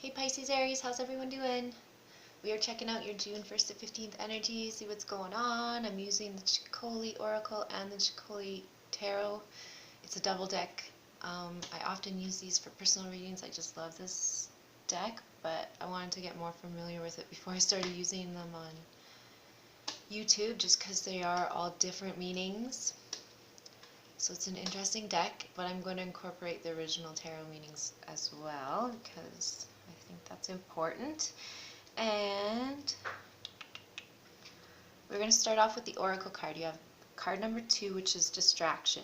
Hey Pisces, Aries, how's everyone doing? We are checking out your June 1st to 15th energy, see what's going on. I'm using the Chicoli Oracle and the Chicoli Tarot. It's a double deck. I often use these for personal readings. I just love this deck, but I wanted to get more familiar with it before I started using them on YouTube, just because they are all different meanings. So it's an interesting deck, but I'm going to incorporate the original tarot meanings as well, because I think that's important. And we're going to start off with the Oracle card. You have card number 2, which is distraction.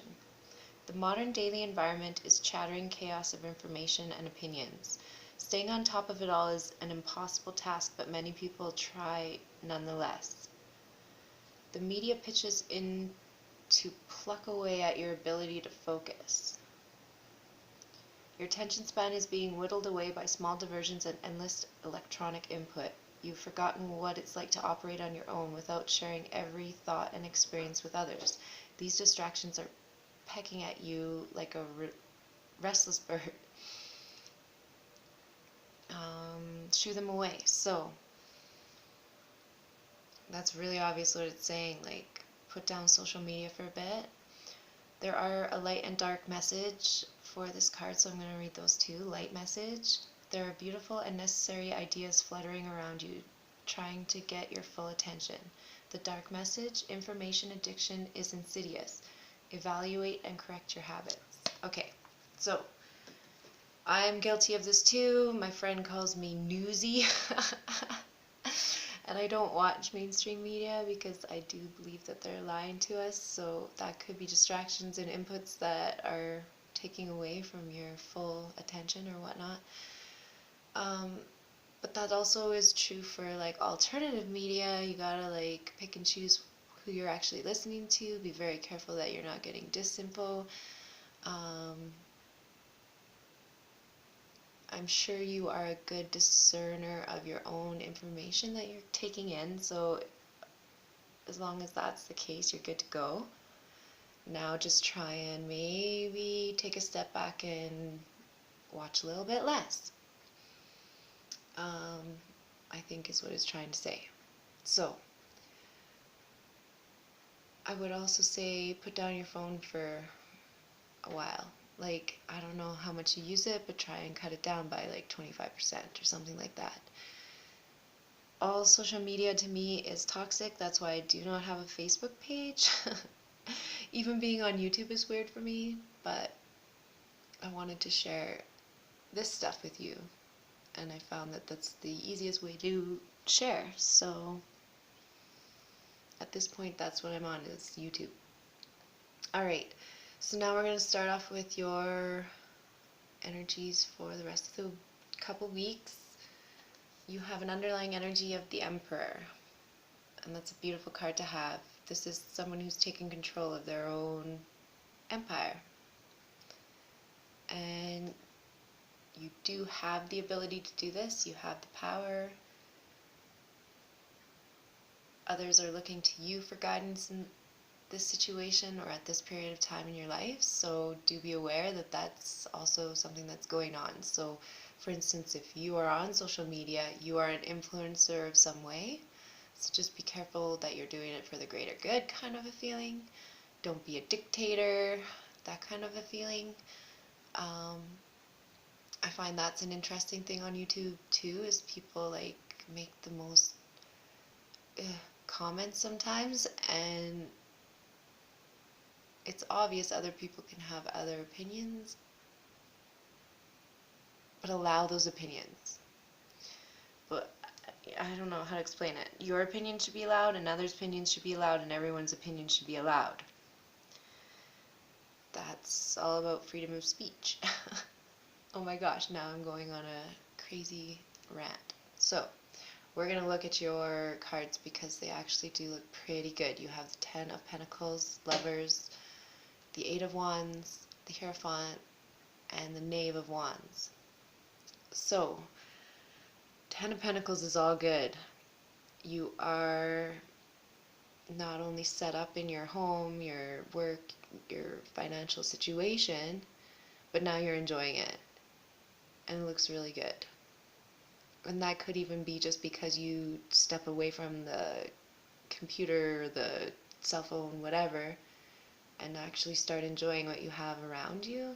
The modern daily environment is chattering chaos of information and opinions. Staying on top of it all is an impossible task, but many people try nonetheless. The media pitches in to pluck away at your ability to focus. Your attention span is being whittled away by small diversions and endless electronic input. You've forgotten what it's like to operate on your own without sharing every thought and experience with others. These distractions are pecking at you like a restless bird. Shoo them away. So, that's really obvious what it's saying. Like, put down social media for a bit. There are a light and dark message for this card, so I'm going to read those two. Light message. There are beautiful and necessary ideas fluttering around you, trying to get your full attention. The dark message. Information addiction is insidious. Evaluate and correct your habits. Okay, so I'm guilty of this too. My friend calls me newsy. And I don't watch mainstream media because I do believe that they're lying to us, so that could be distractions and inputs that are taking away from your full attention or whatnot. But that also is true for like alternative media. You gotta like pick and choose who you're actually listening to. Be very careful that you're not getting disinfo. I'm sure you are a good discerner of your own information that you're taking in, so as long as that's the case, you're good to go. Now just try and maybe take a step back and watch a little bit less, I think is what it's trying to say. So, I would also say put down your phone for a while. Like, I don't know how much you use it, but try and cut it down by like 25% or something like that. All social media to me is toxic. That's why I do not have a Facebook page. Even being on YouTube is weird for me, but I wanted to share this stuff with you, and I found that that's the easiest way to share. So at this point, that's what I'm on, is YouTube. Alright, so now we're going to start off with your energies for the rest of the couple weeks. You have an underlying energy of the Emperor, and that's a beautiful card to have. This is someone who's taking control of their own empire. And you do have the ability to do this. You have the power. Others are looking to you for guidance in this situation or at this period of time in your life, so do be aware that that's also something that's going on. So for instance, if you are on social media, you are an influencer of some way, so just be careful that you're doing it for the greater good kind of a feeling. Don't be a dictator, that kind of a feeling. I find that's an interesting thing on YouTube too, is people like make the most comments sometimes, and it's obvious other people can have other opinions, but allow those opinions. But I don't know how to explain it. Your opinion should be allowed, and others' opinions should be allowed, and everyone's opinion should be allowed. That's all about freedom of speech. Oh my gosh, now I'm going on a crazy rant. So, we're going to look at your cards because they actually do look pretty good. You have the 10 of Pentacles, Lovers, the 8 of Wands, the Hierophant, and the Knave of Wands. So, 10 of Pentacles is all good. You are not only set up in your home, your work, your financial situation, but now you're enjoying it. And it looks really good. And that could even be just because you step away from the computer, the cell phone, whatever, and actually start enjoying what you have around you,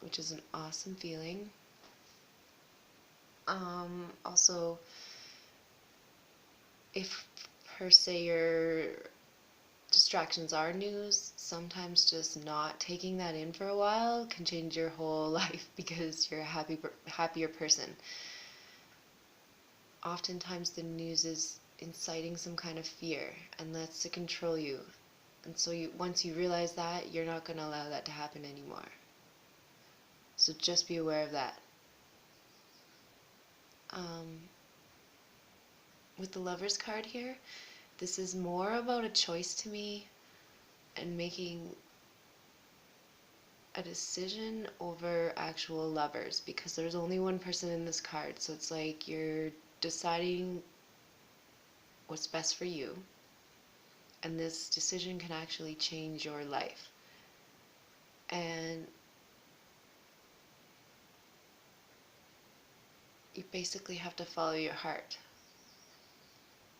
which is an awesome feeling. Also, if per se your distractions are news, sometimes just not taking that in for a while can change your whole life because you're a happier person. Oftentimes the news is inciting some kind of fear and that's to control you. And so once you realize that, you're not going to allow that to happen anymore. So just be aware of that. Um, with the Lovers card here, this is more about a choice to me and making a decision over actual lovers, because there's only one person in this card, so it's like you're deciding what's best for you, and this decision can actually change your life. And you basically have to follow your heart.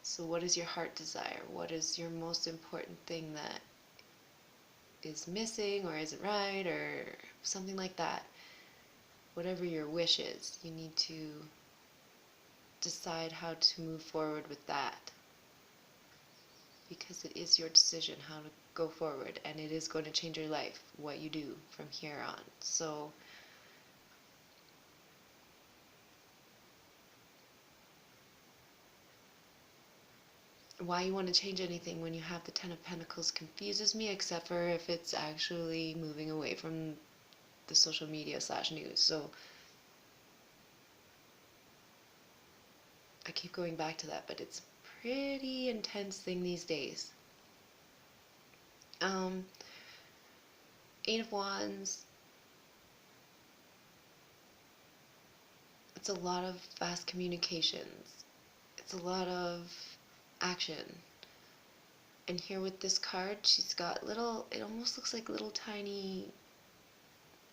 So what is your heart desire? What is your most important thing that is missing or isn't right or something like that? Whatever your wish is, you need to decide how to move forward with that, because it is your decision how to go forward, and it is going to change your life, what you do from here on. So why you want to change anything when you have the Ten of Pentacles confuses me, except for if it's actually moving away from the social media / news. So I keep going back to that, but it's a pretty intense thing these days. um 8 of Wands, it's a lot of fast communications, it's a lot of action. And here with this card, she's got little, it almost looks like little tiny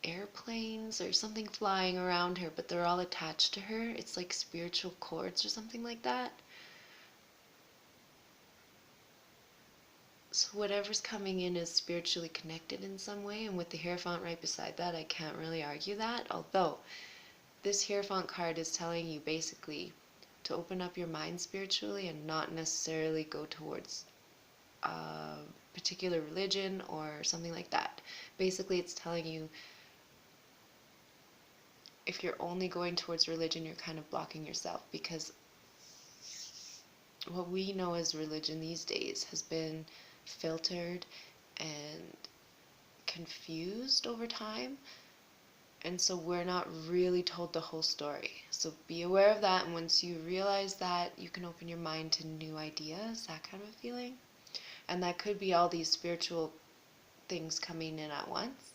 airplanes or something flying around her, but they're all attached to her. It's like spiritual cords or something like that. So whatever's coming in is spiritually connected in some way, and with the Hierophant right beside that, I can't really argue that. Although this Hierophant card is telling you basically to open up your mind spiritually and not necessarily go towards a particular religion or something like that. Basically, it's telling you if you're only going towards religion, you're kind of blocking yourself, because what we know as religion these days has been filtered and confused over time, and so we're not really told the whole story. So be aware of that, and once you realize that, you can open your mind to new ideas, that kind of feeling. And that could be all these spiritual things coming in at once.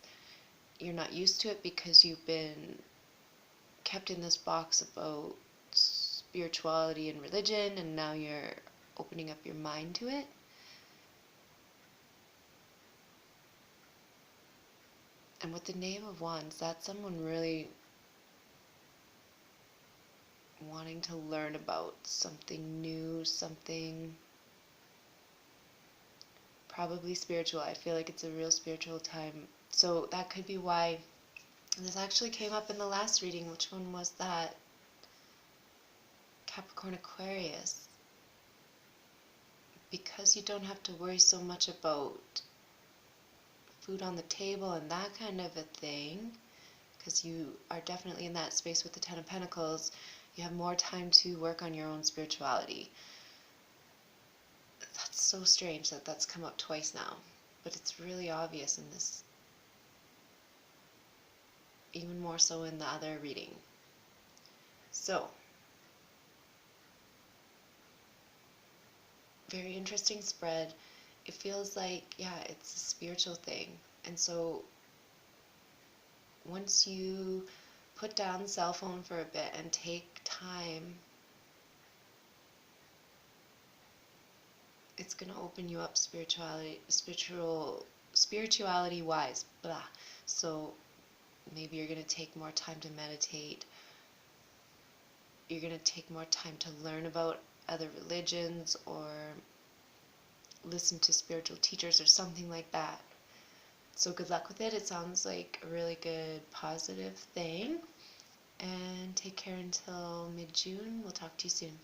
You're not used to it because you've been kept in this box about spirituality and religion, and now you're opening up your mind to it. And with the Knave of Wands, that's someone really wanting to learn about something new, something probably spiritual. I feel like it's a real spiritual time. So that could be why this actually came up in the last reading. Which one was that? Capricorn Aquarius. Because you don't have to worry so much about food on the table and that kind of a thing, because you are definitely in that space with the Ten of Pentacles, you have more time to work on your own spirituality. That's so strange that that's come up twice now, but it's really obvious in this, even more so in the other reading. So, very interesting spread. It feels like, yeah, it's a spiritual thing. And so once you put down the cell phone for a bit and take time, it's going to open you up spirituality wise, blah. So maybe you're going to take more time to meditate, you're going to take more time to learn about other religions or listen to spiritual teachers or something like that. So good luck with it. It sounds like a really good positive thing. And take care until mid-June. We'll talk to you soon.